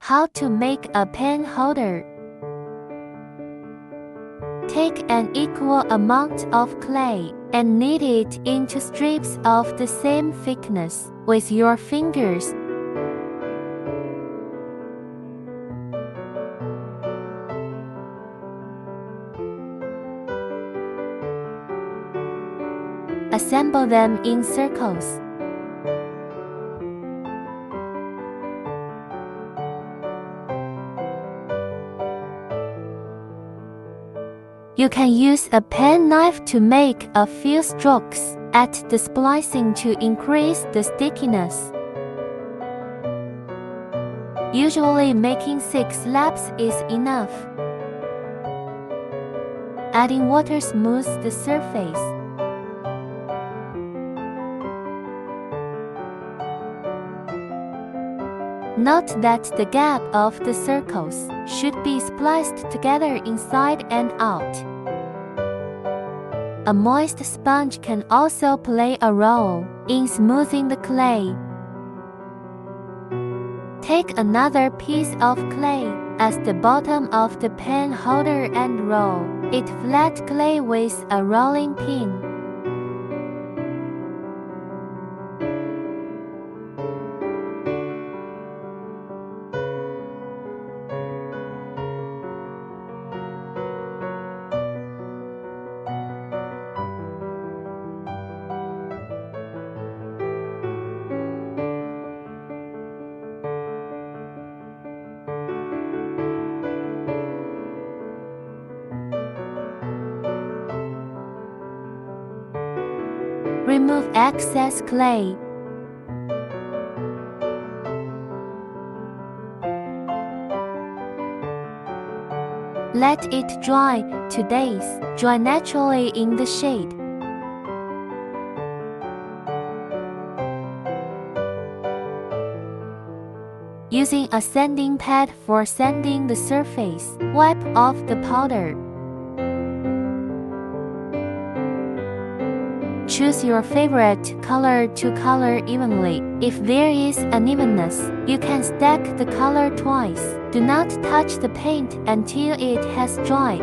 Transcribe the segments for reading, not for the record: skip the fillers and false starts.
How to make a pen holder. Take an equal amount of clay and knead it into strips of the same thickness with your fingers. Assemble them in circles. You can use a pen knife to make a few strokes at the splicing to increase the stickiness. Usually making 6 laps is enough. Adding water smooths the surface. Note that the gap of the circles should be spliced together inside and out. A moist sponge can also play a role in smoothing the clay. Take another piece of clay as the bottom of the pen holder and roll it flat clay with a rolling pin. Remove excess clay. Let it dry 2 days. Dry naturally in the shade. Using a sanding pad for sanding the surface, wipe off the powder. Choose your favorite color to color evenly. If there is unevenness, you can stack the color twice. Do not touch the paint until it has dried.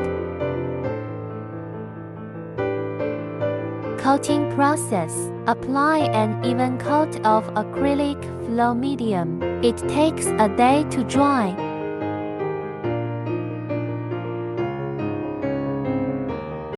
Coating process. Apply an even coat of acrylic flow medium. It takes a day to dry.